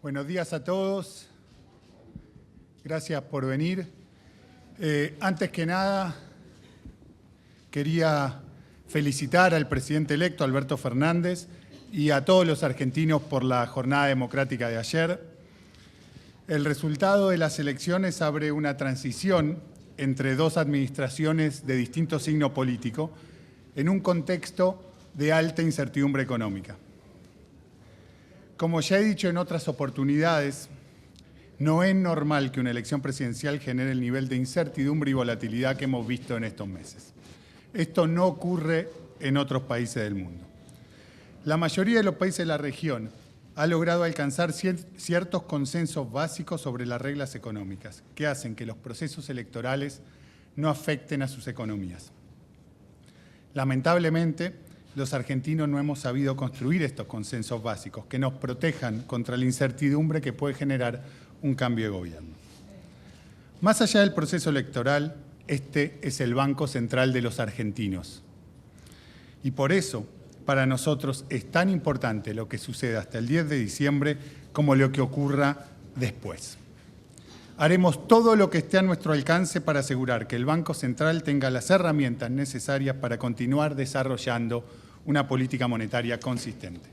Buenos días a todos. Gracias por venir. Antes que nada, quería felicitar al presidente electo, Alberto Fernández, y a todos los argentinos por la jornada democrática de ayer. El resultado de las elecciones abre una transición entre dos administraciones de distinto signo político en un contexto de alta incertidumbre económica. Como ya he dicho en otras oportunidades, no es normal que una elección presidencial genere el nivel de incertidumbre y volatilidad que hemos visto en estos meses. Esto no ocurre en otros países del mundo. La mayoría de los países de la región ha logrado alcanzar ciertos consensos básicos sobre las reglas económicas que hacen que los procesos electorales no afecten a sus economías. Lamentablemente, los argentinos no hemos sabido construir estos consensos básicos que nos protejan contra la incertidumbre que puede generar un cambio de gobierno. Más allá del proceso electoral, este es el Banco Central de los argentinos. Y por eso, para nosotros es tan importante lo que suceda hasta el 10 de diciembre como lo que ocurra después. Haremos todo lo que esté a nuestro alcance para asegurar que el Banco Central tenga las herramientas necesarias para continuar desarrollando una política monetaria consistente.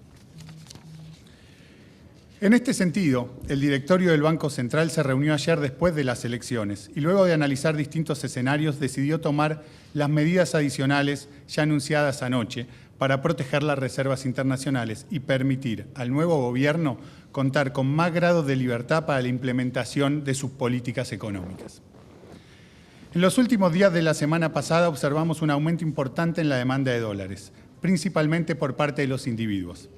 En este sentido, el directorio del Banco Central se reunió ayer después de las elecciones y luego de analizar distintos escenarios decidió tomar las medidas adicionales ya anunciadas anoche para proteger las reservas internacionales y permitir al nuevo gobierno contar con más grados de libertad para la implementación de sus políticas económicas. En los últimos días de la semana pasada observamos un aumento importante en la demanda de dólares, principalmente por parte de los individuos.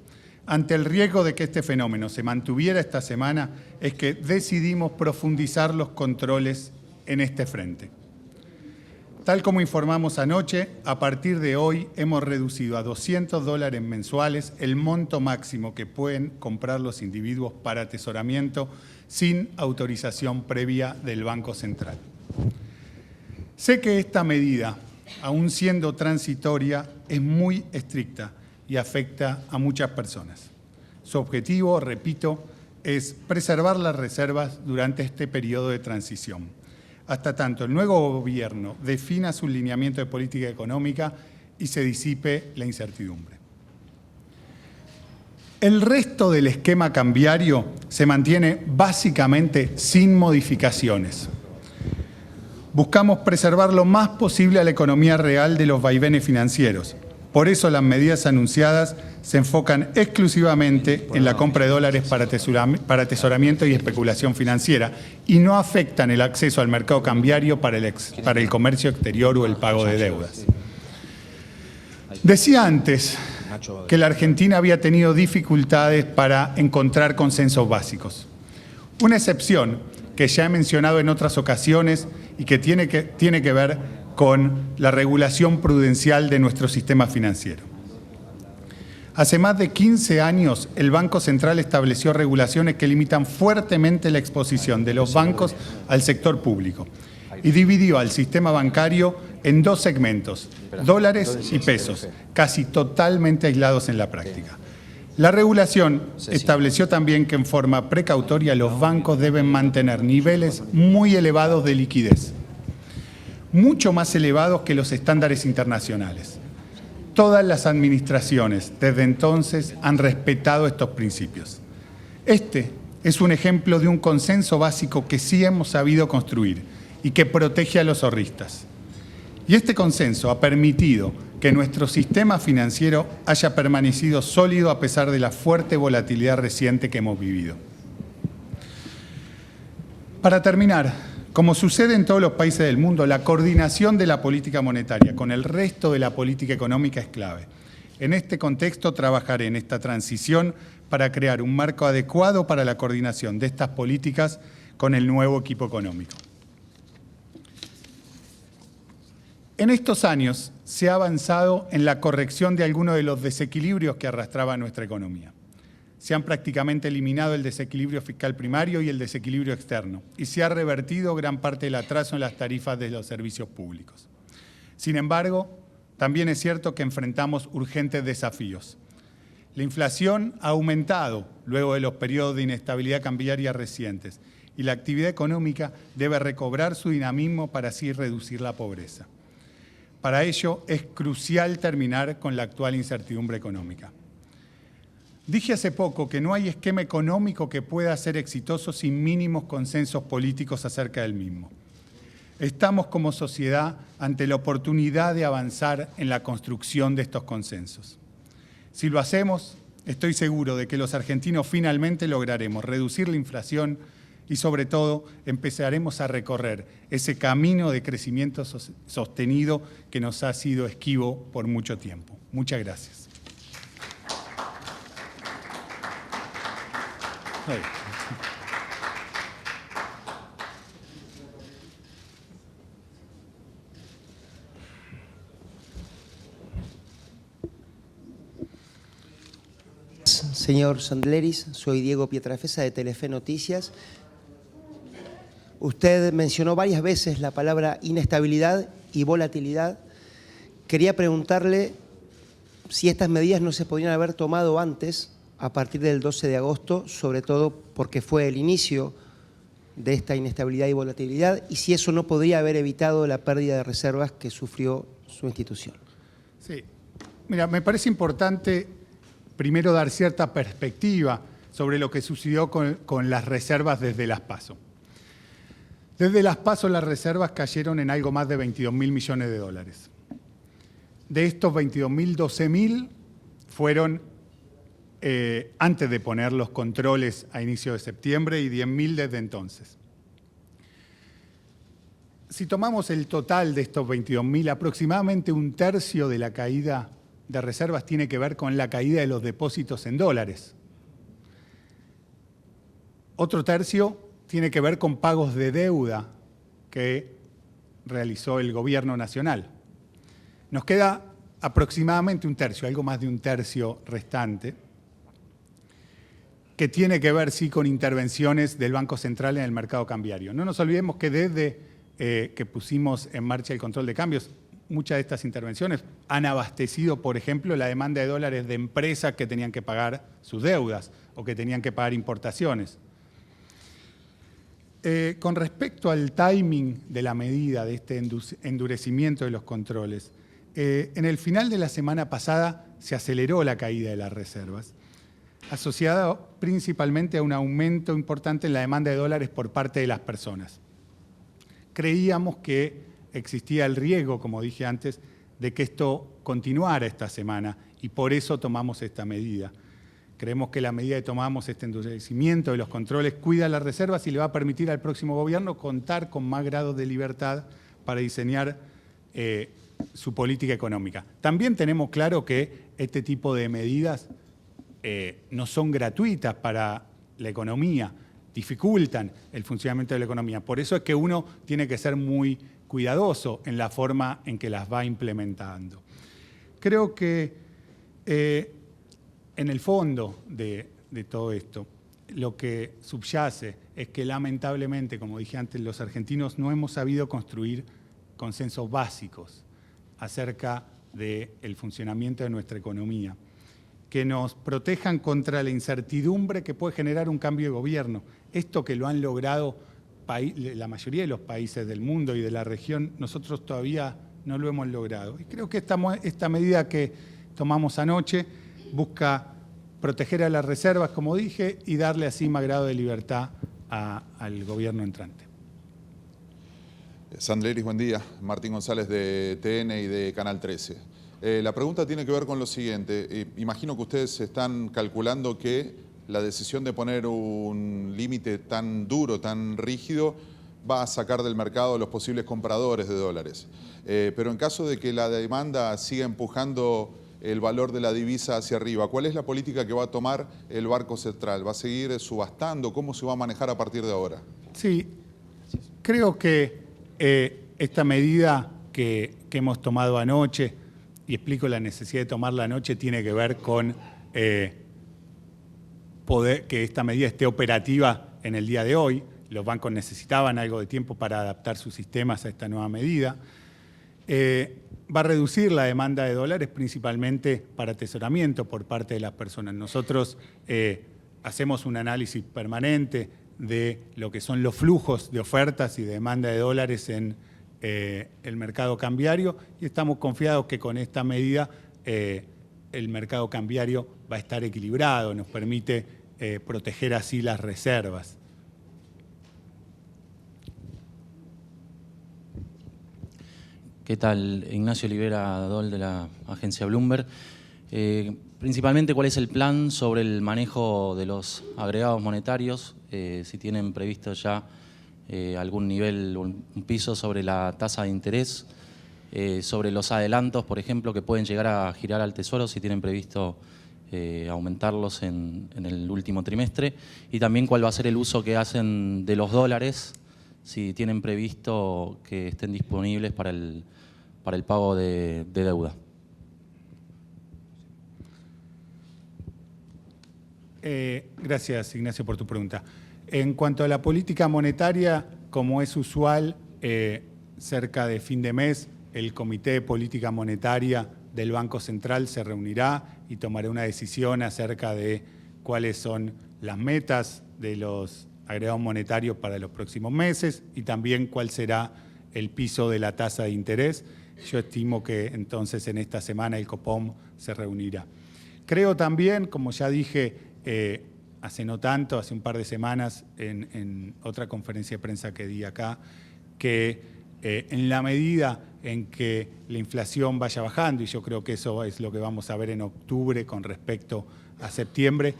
Ante el riesgo de que este fenómeno se mantuviera esta semana, es que decidimos profundizar los controles en este frente. Tal como informamos anoche, a partir de hoy hemos reducido a $200 mensuales el monto máximo que pueden comprar los individuos para atesoramiento sin autorización previa del Banco Central. Sé que esta medida, aun siendo transitoria, es muy estricta y afecta a muchas personas. Su objetivo, repito, es preservar las reservas durante este periodo de transición, hasta tanto el nuevo gobierno defina su lineamiento de política económica y se disipe la incertidumbre. El resto del esquema cambiario se mantiene básicamente sin modificaciones. Buscamos preservar lo más posible a la economía real de los vaivenes financieros. Por eso las medidas anunciadas se enfocan exclusivamente en la compra de dólares para atesoramiento y especulación financiera y no afectan el acceso al mercado cambiario para el comercio exterior o el pago de deudas. Decía antes que la Argentina había tenido dificultades para encontrar consensos básicos. Una excepción que ya he mencionado en otras ocasiones y que tiene que ver con la regulación prudencial de nuestro sistema financiero. Hace más de 15 años, el Banco Central estableció regulaciones que limitan fuertemente la exposición de los bancos al sector público y dividió al sistema bancario en dos segmentos, dólares y pesos, casi totalmente aislados en la práctica. La regulación estableció también que en forma precautoria los bancos deben mantener niveles muy elevados de liquidez, mucho más elevados que los estándares internacionales. Todas las administraciones desde entonces han respetado estos principios. Este es un ejemplo de un consenso básico que sí hemos sabido construir y que protege a los ahorristas. Y este consenso ha permitido que nuestro sistema financiero haya permanecido sólido a pesar de la fuerte volatilidad reciente que hemos vivido. Para terminar, como sucede en todos los países del mundo, la coordinación de la política monetaria con el resto de la política económica es clave. En este contexto, trabajaré en esta transición para crear un marco adecuado para la coordinación de estas políticas con el nuevo equipo económico. En estos años se ha avanzado en la corrección de algunos de los desequilibrios que arrastraba nuestra economía. Se han prácticamente eliminado el desequilibrio fiscal primario y el desequilibrio externo, y se ha revertido gran parte del atraso en las tarifas de los servicios públicos. Sin embargo, también es cierto que enfrentamos urgentes desafíos. La inflación ha aumentado luego de los periodos de inestabilidad cambiaria recientes y la actividad económica debe recobrar su dinamismo para así reducir la pobreza. Para ello es crucial terminar con la actual incertidumbre económica. Dije hace poco que no hay esquema económico que pueda ser exitoso sin mínimos consensos políticos acerca del mismo. Estamos como sociedad ante la oportunidad de avanzar en la construcción de estos consensos. Si lo hacemos, estoy seguro de que los argentinos finalmente lograremos reducir la inflación y, sobre todo, empezaremos a recorrer ese camino de crecimiento sostenido que nos ha sido esquivo por mucho tiempo. Muchas gracias. Señor Sandleris, soy Diego Pietrafesa de Telefe Noticias. Usted mencionó varias veces la palabra inestabilidad y volatilidad. Quería preguntarle si estas medidas no se podrían haber tomado antes, a partir del 12 de agosto, sobre todo porque fue el inicio de esta inestabilidad y volatilidad, y si eso no podría haber evitado la pérdida de reservas que sufrió su institución. Sí, mira, me parece importante primero dar cierta perspectiva sobre lo que sucedió con las reservas desde las PASO. Desde las PASO las reservas cayeron en algo más de 22.000 millones de dólares. De estos 22.000, 12.000 fueron antes de poner los controles a inicio de septiembre y 10.000 desde entonces. Si tomamos el total de estos 22.000, aproximadamente un tercio de la caída de reservas tiene que ver con la caída de los depósitos en dólares. Otro tercio tiene que ver con pagos de deuda que realizó el gobierno nacional. Nos queda aproximadamente un tercio, algo más de un tercio restante, que tiene que ver, sí, con intervenciones del Banco Central en el mercado cambiario. No nos olvidemos que desde que pusimos en marcha el control de cambios, muchas de estas intervenciones han abastecido, por ejemplo, la demanda de dólares de empresas que tenían que pagar sus deudas o que tenían que pagar importaciones. Con respecto al timing de la medida de este endurecimiento de los controles, en el final de la semana pasada se aceleró la caída de las reservas, asociada principalmente a un aumento importante en la demanda de dólares por parte de las personas. Creíamos que existía el riesgo, como dije antes, de que esto continuara esta semana y por eso tomamos esta medida. Creemos que la medida que tomamos, este endurecimiento de los controles, cuida las reservas y le va a permitir al próximo gobierno contar con más grados de libertad para diseñar su política económica. También tenemos claro que este tipo de medidas no son gratuitas para la economía, dificultan el funcionamiento de la economía. Por eso es que uno tiene que ser muy cuidadoso en la forma en que las va implementando. Creo que en el fondo de todo esto, lo que subyace es que lamentablemente, como dije antes, los argentinos no hemos sabido construir consensos básicos acerca del funcionamiento de nuestra economía, que nos protejan contra la incertidumbre que puede generar un cambio de gobierno. Esto que lo han logrado la mayoría de los países del mundo y de la región, nosotros todavía no lo hemos logrado. Y creo que esta medida que tomamos anoche busca proteger a las reservas, como dije, y darle así más grado de libertad al gobierno entrante. Sandleris, buen día. Martín González de TN y de Canal 13. La pregunta tiene que ver con lo siguiente. Imagino que ustedes están calculando que la decisión de poner un límite tan duro, tan rígido, va a sacar del mercado a los posibles compradores de dólares. Pero en caso de que la demanda siga empujando el valor de la divisa hacia arriba, ¿cuál es la política que va a tomar el Banco Central? ¿Va a seguir subastando? ¿Cómo se va a manejar a partir de ahora? Sí, creo que esta medida que hemos tomado anoche, y explico la necesidad de tomarla anoche, tiene que ver con que esta medida esté operativa en el día de hoy. Los bancos necesitaban algo de tiempo para adaptar sus sistemas a esta nueva medida. va a reducir la demanda de dólares principalmente para atesoramiento por parte de las personas. Nosotros hacemos un análisis permanente de lo que son los flujos de ofertas y de demanda de dólares en el mercado cambiario y estamos confiados que con esta medida el mercado cambiario va a estar equilibrado, nos permite proteger así las reservas. ¿Qué tal? Ignacio Olivera Dol de la agencia Bloomberg. Principalmente, ¿cuál es el plan sobre el manejo de los agregados monetarios? Si tienen previsto ya algún nivel, un piso sobre la tasa de interés, sobre los adelantos, por ejemplo, que pueden llegar a girar al Tesoro, si tienen previsto aumentarlos en el último trimestre, y también cuál va a ser el uso que hacen de los dólares, si tienen previsto que estén disponibles para el pago de deuda. Gracias, Ignacio, por tu pregunta. En cuanto a la política monetaria, como es usual, cerca de fin de mes, el Comité de Política Monetaria del Banco Central se reunirá y tomará una decisión acerca de cuáles son las metas de los agregados monetarios para los próximos meses y también cuál será el piso de la tasa de interés. Yo estimo que entonces en esta semana el Copom se reunirá. Creo también, como ya dije hace no tanto, hace un par de semanas, en otra conferencia de prensa que di acá, que en la medida en que la inflación vaya bajando, y yo creo que eso es lo que vamos a ver en octubre con respecto a septiembre,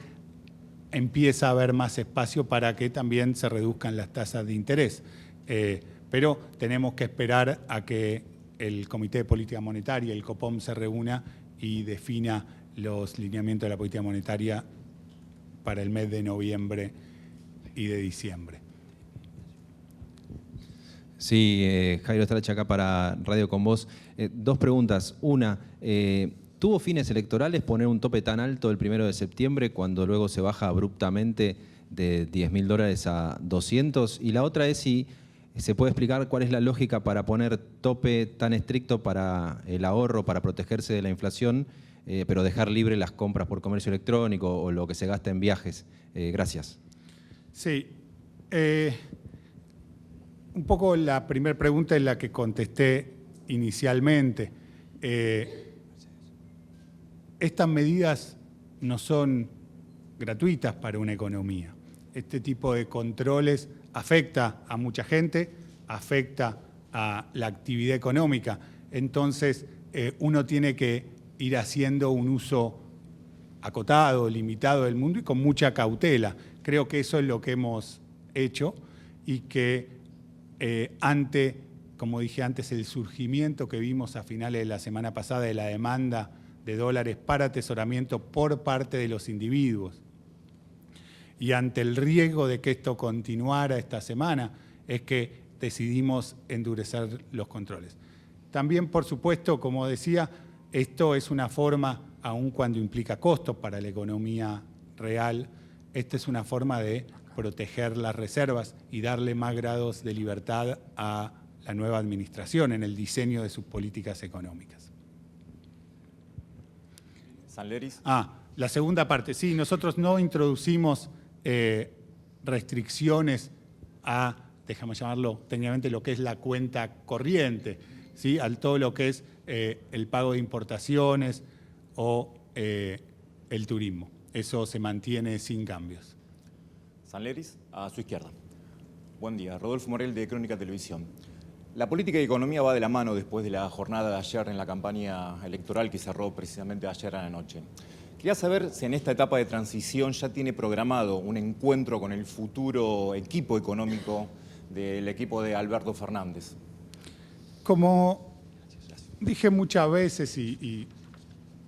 empieza a haber más espacio para que también se reduzcan las tasas de interés. Pero tenemos que esperar a que el Comité de Política Monetaria, el Copom, se reúna y defina los lineamientos de la política monetaria para el mes de noviembre y de diciembre. Sí, Jairo Strache acá para Radio Con Vos. Dos preguntas. Una, ¿tuvo fines electorales poner un tope tan alto el 1 de septiembre cuando luego se baja abruptamente de $10.000 a 200? Y la otra es si se puede explicar cuál es la lógica para poner tope tan estricto para el ahorro, para protegerse de la inflación, pero dejar libre las compras por comercio electrónico o lo que se gasta en viajes. Gracias. Sí. Un poco la primera pregunta es la que contesté inicialmente. Estas medidas no son gratuitas para una economía. Este tipo de controles afecta a mucha gente, afecta a la actividad económica. Entonces, uno tiene que ir haciendo un uso acotado, limitado del mundo y con mucha cautela. Creo que eso es lo que hemos hecho y que ante, como dije antes, el surgimiento que vimos a finales de la semana pasada de la demanda de dólares para atesoramiento por parte de los individuos y ante el riesgo de que esto continuara esta semana, es que decidimos endurecer los controles. También, por supuesto, como decía, esto es una forma, aun cuando implica costos para la economía real, esta es una forma de proteger las reservas y darle más grados de libertad a la nueva administración en el diseño de sus políticas económicas. Sanleris. La segunda parte. Sí, nosotros no introducimos restricciones a, déjame llamarlo técnicamente, lo que es la cuenta corriente, ¿sí? A todo lo que es el pago de importaciones o el turismo. Eso se mantiene sin cambios. Sanleris, a su izquierda. Buen día, Rodolfo Morel de Crónica Televisión. La política y economía va de la mano después de la jornada de ayer en la campaña electoral que cerró precisamente ayer a la noche. Quería saber si en esta etapa de transición ya tiene programado un encuentro con el futuro equipo económico del equipo de Alberto Fernández. Como dije muchas veces y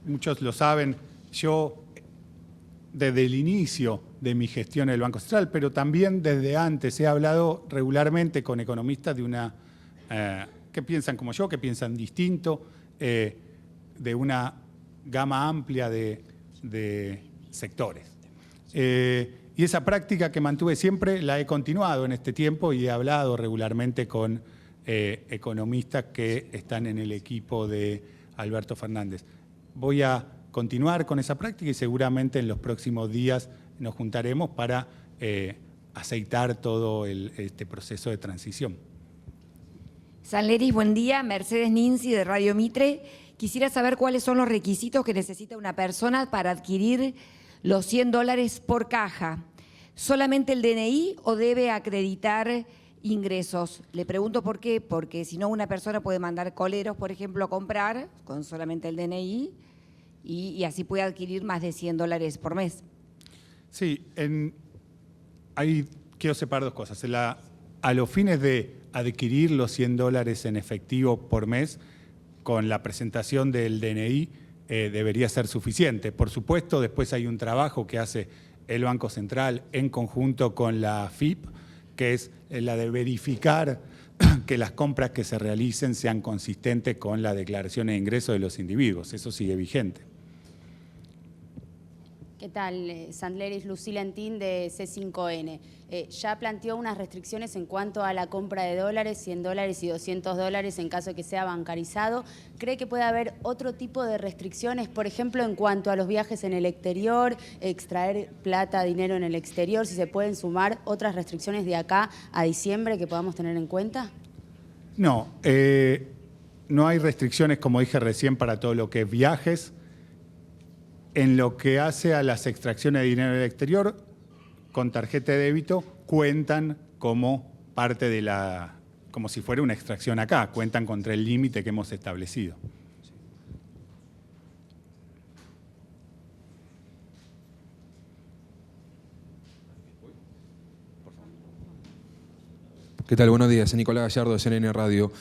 muchos lo saben, yo desde el inicio de mi gestión en el Banco Central, pero también desde antes he hablado regularmente con economistas de una que piensan como yo, que piensan distinto, de una gama amplia de sectores. Y esa práctica que mantuve siempre la he continuado en este tiempo y he hablado regularmente con economistas que están en el equipo de Alberto Fernández. Voy a continuar con esa práctica y seguramente en los próximos días nos juntaremos para aceitar todo este proceso de transición. Sanleris, buen día. Mercedes Ninzi de Radio Mitre. Quisiera saber cuáles son los requisitos que necesita una persona para adquirir los $100 por caja. ¿Solamente el DNI o debe acreditar ingresos? Le pregunto por qué, porque si no una persona puede mandar coleros, por ejemplo, a comprar con solamente el DNI y así puede adquirir más de $100 por mes. Sí, ahí quiero separar dos cosas. A los fines de adquirir los $100 en efectivo por mes, con la presentación del DNI debería ser suficiente. Por supuesto, después hay un trabajo que hace el Banco Central en conjunto con la AFIP, que es la de verificar que las compras que se realicen sean consistentes con la declaración de ingresos de los individuos. Eso sigue vigente. ¿Qué tal? Sandleris, Lucila Entín de C5N. Ya planteó unas restricciones en cuanto a la compra de dólares, $100 y $200 en caso de que sea bancarizado. ¿Cree que puede haber otro tipo de restricciones, por ejemplo, en cuanto a los viajes en el exterior, extraer plata, dinero en el exterior, si se pueden sumar otras restricciones de acá a diciembre que podamos tener en cuenta? No, no hay restricciones, como dije recién, para todo lo que es viajes. En lo que hace a las extracciones de dinero del exterior, con tarjeta de débito, cuentan como parte de como si fuera una extracción acá, cuentan contra el límite que hemos establecido. ¿Qué tal? Buenos días, Nicolás Gallardo de CNN Radio.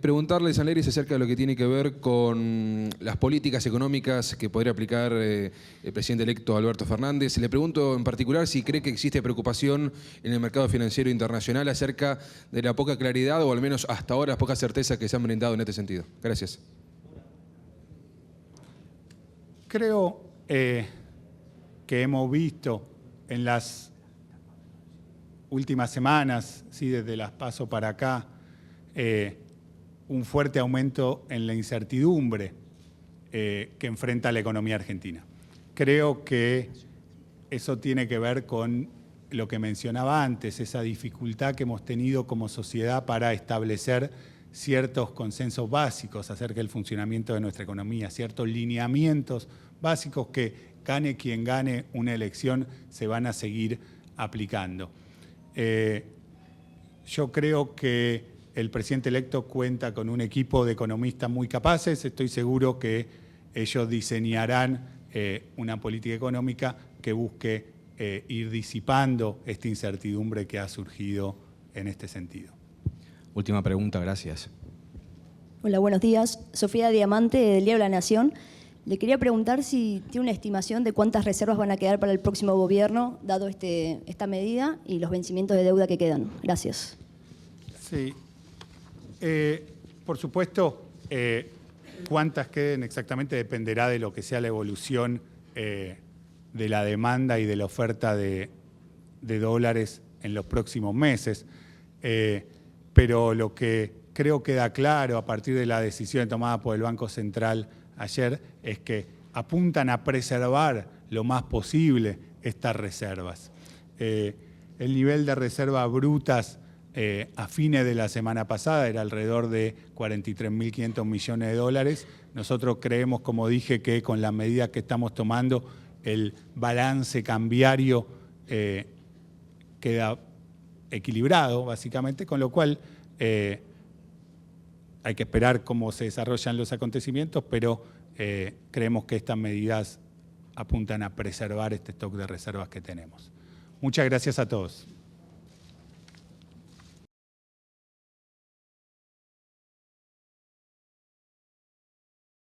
Preguntarle a Sanleris acerca de lo que tiene que ver con las políticas económicas que podría aplicar el presidente electo Alberto Fernández. Le pregunto en particular si cree que existe preocupación en el mercado financiero internacional acerca de la poca claridad o al menos hasta ahora poca certeza que se han brindado en este sentido. Gracias. Creo que hemos visto en las últimas semanas, sí, desde las PASO para acá, un fuerte aumento en la incertidumbre que enfrenta la economía argentina. Creo que eso tiene que ver con lo que mencionaba antes, esa dificultad que hemos tenido como sociedad para establecer ciertos consensos básicos acerca del funcionamiento de nuestra economía, ciertos lineamientos básicos que gane quien gane una elección se van a seguir aplicando. Yo creo que el presidente electo cuenta con un equipo de economistas muy capaces. Estoy seguro que ellos diseñarán una política económica que busque ir disipando esta incertidumbre que ha surgido en este sentido. Última pregunta, gracias. Hola, buenos días. Sofía Diamante, del diario La Nación. Le quería preguntar si tiene una estimación de cuántas reservas van a quedar para el próximo gobierno, dado esta medida y los vencimientos de deuda que quedan. Gracias. Sí. Por supuesto, cuántas queden exactamente dependerá de lo que sea la evolución de la demanda y de la oferta de dólares en los próximos meses. Pero lo que creo queda claro a partir de la decisión tomada por el Banco Central ayer es que apuntan a preservar lo más posible estas reservas. El nivel de reservas brutas a fines de la semana pasada era alrededor de 43.500 millones de dólares. Nosotros creemos, como dije, que con las medidas que estamos tomando, el balance cambiario queda equilibrado, básicamente, con lo cual hay que esperar cómo se desarrollan los acontecimientos, pero creemos que estas medidas apuntan a preservar este stock de reservas que tenemos. Muchas gracias a todos.